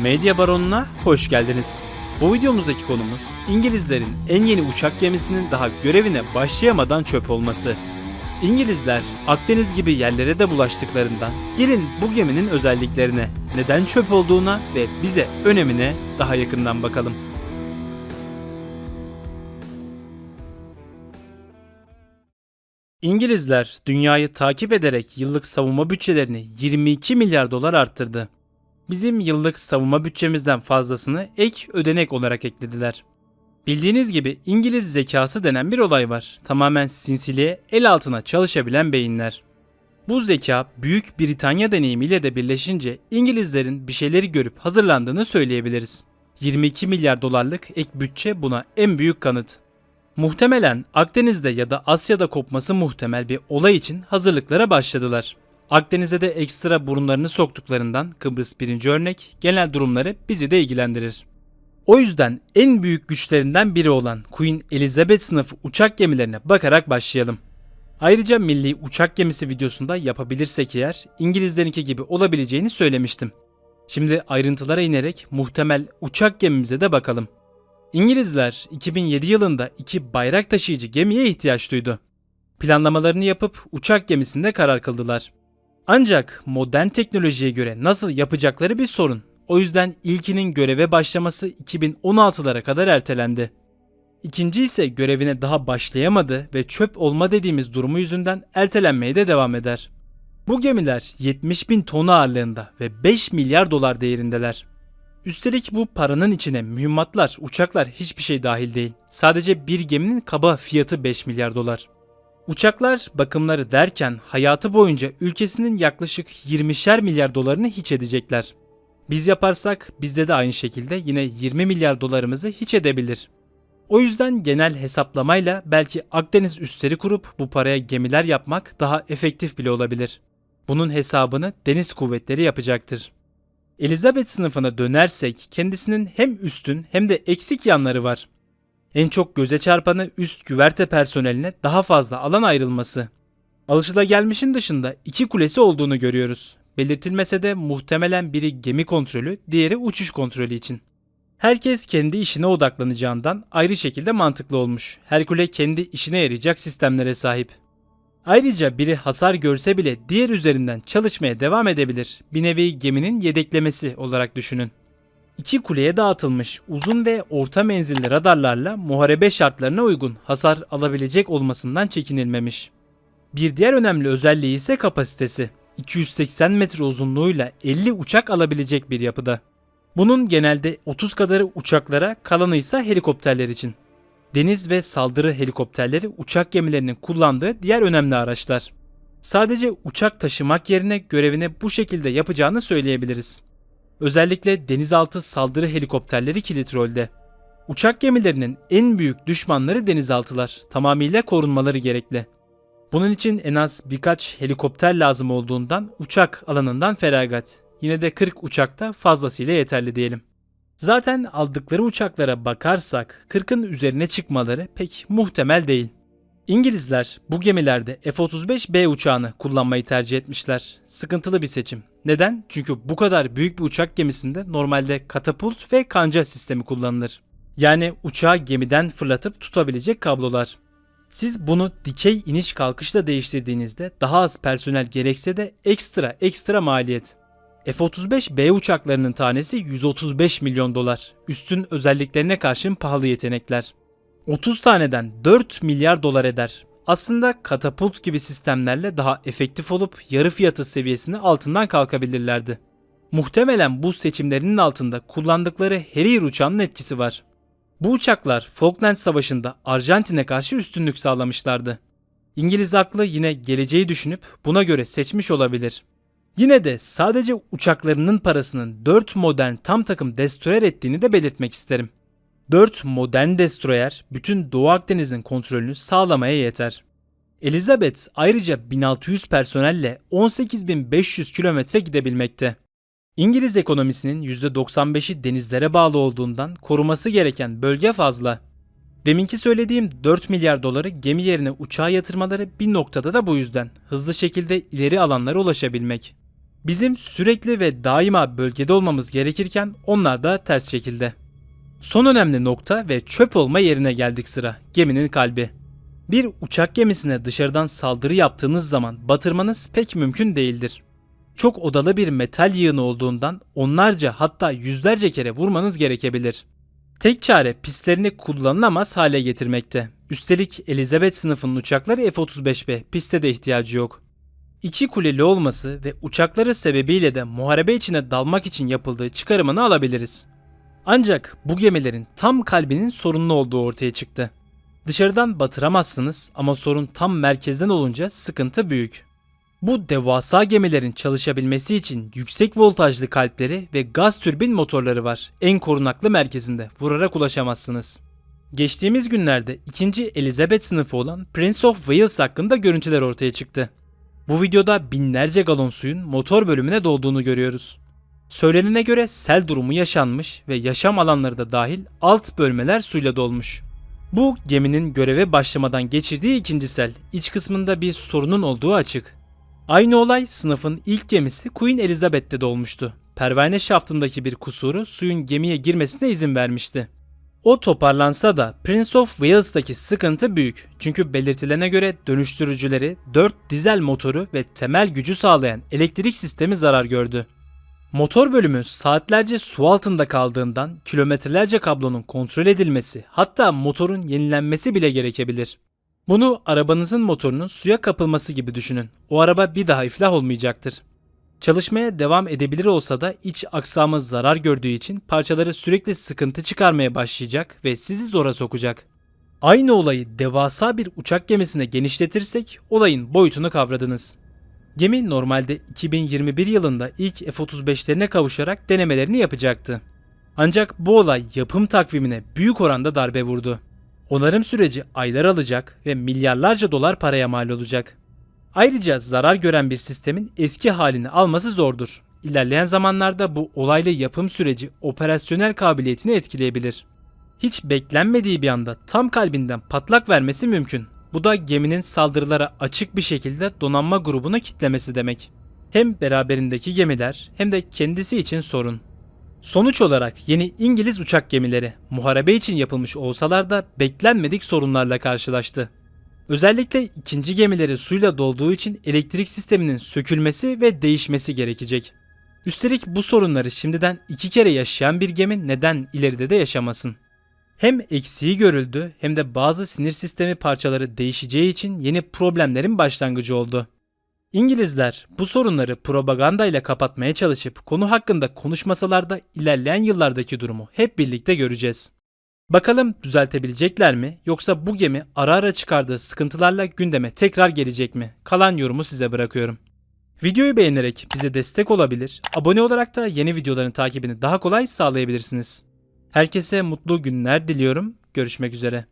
Medya Baronu'na hoş geldiniz. Bu videomuzdaki konumuz İngilizlerin en yeni uçak gemisinin daha görevine başlayamadan çöp olması. İngilizler Akdeniz gibi yerlere de bulaştıklarından gelin bu geminin özelliklerine, neden çöp olduğuna ve bize önemine daha yakından bakalım. İngilizler dünyayı takip ederek yıllık savunma bütçelerini 22 milyar dolar arttırdı. Bizim yıllık savunma bütçemizden fazlasını ek ödenek olarak eklediler. Bildiğiniz gibi İngiliz zekası denen bir olay var. Tamamen sinsiliğe, el altına çalışabilen beyinler. Bu zeka Büyük Britanya deneyimiyle de birleşince İngilizlerin bir şeyleri görüp hazırlandığını söyleyebiliriz. 22 milyar dolarlık ek bütçe buna en büyük kanıt. Muhtemelen Akdeniz'de ya da Asya'da kopması muhtemel bir olay için hazırlıklara başladılar. Akdeniz'e de ekstra burunlarını soktuklarından Kıbrıs birinci örnek, genel durumları bizi de ilgilendirir. O yüzden en büyük güçlerinden biri olan Queen Elizabeth sınıfı uçak gemilerine bakarak başlayalım. Ayrıca milli uçak gemisi videosunda yapabilirsek eğer İngilizlerinki gibi olabileceğini söylemiştim. Şimdi ayrıntılara inerek muhtemel uçak gemimize de bakalım. İngilizler 2007 yılında 2 bayrak taşıyıcı gemiye ihtiyaç duydu. Planlamalarını yapıp uçak gemisinde karar kıldılar. Ancak modern teknolojiye göre nasıl yapacakları bir sorun. O yüzden ilkinin göreve başlaması 2016'lara kadar ertelendi. İkinci ise görevine daha başlayamadı ve çöp olma dediğimiz durumu yüzünden ertelenmeye de devam eder. Bu gemiler 70 bin ton ağırlığında ve 5 milyar dolar değerindeler. Üstelik bu paranın içine mühimmatlar, uçaklar hiçbir şey dahil değil. Sadece bir geminin kaba fiyatı 5 milyar dolar. Uçaklar bakımları derken hayatı boyunca ülkesinin yaklaşık 20'şer milyar dolarını hiç edecekler. Biz yaparsak bizde de aynı şekilde yine 20 milyar dolarımızı hiç edebilir. O yüzden genel hesaplamayla belki Akdeniz üsleri kurup bu paraya gemiler yapmak daha efektif bile olabilir. Bunun hesabını deniz kuvvetleri yapacaktır. Elizabeth sınıfına dönersek kendisinin hem üstün hem de eksik yanları var. En çok göze çarpanı üst güverte personeline daha fazla alan ayrılması. Alışılagelmişin dışında 2 kulesi olduğunu görüyoruz. Belirtilmese de muhtemelen biri gemi kontrolü, diğeri uçuş kontrolü için. Herkes kendi işine odaklanacağından ayrı şekilde mantıklı olmuş. Her kule kendi işine yarayacak sistemlere sahip. Ayrıca biri hasar görse bile diğer üzerinden çalışmaya devam edebilir. Bir nevi geminin yedeklemesi olarak düşünün. 2 kuleye dağıtılmış uzun ve orta menzilli radarlarla muharebe şartlarına uygun hasar alabilecek olmasından çekinilmemiş. Bir diğer önemli özelliği ise kapasitesi. 280 metre uzunluğuyla 50 uçak alabilecek bir yapıda. Bunun genelde 30 kadarı uçaklara, kalanı ise helikopterler için. Deniz ve saldırı helikopterleri uçak gemilerinin kullandığı diğer önemli araçlar. Sadece uçak taşımak yerine görevini bu şekilde yapacağını söyleyebiliriz. Özellikle denizaltı saldırı helikopterleri kilit rolde. Uçak gemilerinin en büyük düşmanları denizaltılar. Tamamıyla korunmaları gerekli. Bunun için en az birkaç helikopter lazım olduğundan uçak alanından feragat. Yine de 40 uçak da fazlasıyla yeterli diyelim. Zaten aldıkları uçaklara bakarsak 40'ın üzerine çıkmaları pek muhtemel değil. İngilizler bu gemilerde F-35B uçağını kullanmayı tercih etmişler. Sıkıntılı bir seçim. Neden? Çünkü bu kadar büyük bir uçak gemisinde normalde katapult ve kanca sistemi kullanılır. Yani uçağı gemiden fırlatıp tutabilecek kablolar. Siz bunu dikey iniş kalkışla değiştirdiğinizde daha az personel gerekse de ekstra maliyet. F-35B uçaklarının tanesi 135 milyon dolar. Üstün özelliklerine karşın pahalı yetenekler. 30 taneden 4 milyar dolar eder. Aslında katapult gibi sistemlerle daha efektif olup yarı fiyatı seviyesini altından kalkabilirlerdi. Muhtemelen bu seçimlerinin altında kullandıkları Harrier uçağının etkisi var. Bu uçaklar Falkland Savaşı'nda Arjantin'e karşı üstünlük sağlamışlardı. İngiliz aklı yine geleceği düşünüp buna göre seçmiş olabilir. Yine de sadece uçaklarının parasının 4 modern tam takım destroyer ettiğini de belirtmek isterim. 4 modern destroyer bütün Doğu Akdeniz'in kontrolünü sağlamaya yeter. Elizabeth ayrıca 1600 personelle 18.500 kilometre gidebilmekte. İngiliz ekonomisinin %95'i denizlere bağlı olduğundan koruması gereken bölge fazla. Deminki söylediğim 4 milyar doları gemi yerine uçağa yatırmaları bir noktada da bu yüzden hızlı şekilde ileri alanlara ulaşabilmek. Bizim sürekli ve daima bölgede olmamız gerekirken onlar da ters şekilde. Son önemli nokta ve çöp olma yerine geldik sıra. Geminin kalbi. Bir uçak gemisine dışarıdan saldırı yaptığınız zaman batırmanız pek mümkün değildir. Çok odalı bir metal yığını olduğundan onlarca hatta yüzlerce kere vurmanız gerekebilir. Tek çare pistlerini kullanılamaz hale getirmekte. Üstelik Elizabeth sınıfının uçakları F-35B piste de ihtiyacı yok. İki kuleli olması ve uçakları sebebiyle de muharebe içine dalmak için yapıldığı çıkarımını alabiliriz. Ancak bu gemilerin tam kalbinin sorunlu olduğu ortaya çıktı. Dışarıdan batıramazsınız ama sorun tam merkezden olunca sıkıntı büyük. Bu devasa gemilerin çalışabilmesi için yüksek voltajlı kalpleri ve gaz türbin motorları var. En korunaklı merkezinde vurarak ulaşamazsınız. Geçtiğimiz günlerde 2. Elizabeth sınıfı olan Prince of Wales hakkında görüntüler ortaya çıktı. Bu videoda binlerce galon suyun motor bölümüne dolduğunu görüyoruz. Söylenene göre sel durumu yaşanmış ve yaşam alanları da dahil alt bölmeler suyla dolmuş. Bu geminin göreve başlamadan geçirdiği ikinci sel, iç kısmında bir sorunun olduğu açık. Aynı olay sınıfın ilk gemisi Queen Elizabeth'te de olmuştu. Pervane şaftındaki bir kusuru suyun gemiye girmesine izin vermişti. O toparlansa da Prince of Wales'taki sıkıntı büyük. Çünkü belirtilene göre dönüştürücüleri, 4 dizel motoru ve temel gücü sağlayan elektrik sistemi zarar gördü. Motor bölümü saatlerce su altında kaldığından kilometrelerce kablonun kontrol edilmesi, hatta motorun yenilenmesi bile gerekebilir. Bunu arabanızın motorunun suya kapılması gibi düşünün. O araba bir daha iflah olmayacaktır. Çalışmaya devam edebilir olsa da iç aksamı zarar gördüğü için parçaları sürekli sıkıntı çıkarmaya başlayacak ve sizi zora sokacak. Aynı olayı devasa bir uçak gemisine genişletirsek olayın boyutunu kavradınız. Gemi normalde 2021 yılında ilk F-35'lerine kavuşarak denemelerini yapacaktı. Ancak bu olay yapım takvimine büyük oranda darbe vurdu. Onarım süreci aylar alacak ve milyarlarca dolar paraya mal olacak. Ayrıca zarar gören bir sistemin eski halini alması zordur. İlerleyen zamanlarda bu olaylı yapım süreci operasyonel kabiliyetini etkileyebilir. Hiç beklenmediği bir anda tam kalbinden patlak vermesi mümkün. Bu da geminin saldırılara açık bir şekilde donanma grubuna kitlemesi demek. Hem beraberindeki gemiler hem de kendisi için sorun. Sonuç olarak yeni İngiliz uçak gemileri muharebe için yapılmış olsalar da beklenmedik sorunlarla karşılaştı. Özellikle ikinci gemileri suyla dolduğu için elektrik sisteminin sökülmesi ve değişmesi gerekecek. Üstelik bu sorunları şimdiden 2 kere yaşayan bir gemi neden ileride de yaşamasın? Hem eksiği görüldü hem de bazı sinir sistemi parçaları değişeceği için yeni problemlerin başlangıcı oldu. İngilizler bu sorunları propagandayla kapatmaya çalışıp konu hakkında konuşmasalar da ilerleyen yıllardaki durumu hep birlikte göreceğiz. Bakalım düzeltebilecekler mi yoksa bu gemi ara ara çıkardığı sıkıntılarla gündeme tekrar gelecek mi? Kalan yorumu size bırakıyorum. Videoyu beğenerek bize destek olabilir, abone olarak da yeni videoların takibini daha kolay sağlayabilirsiniz. Herkese mutlu günler diliyorum. Görüşmek üzere.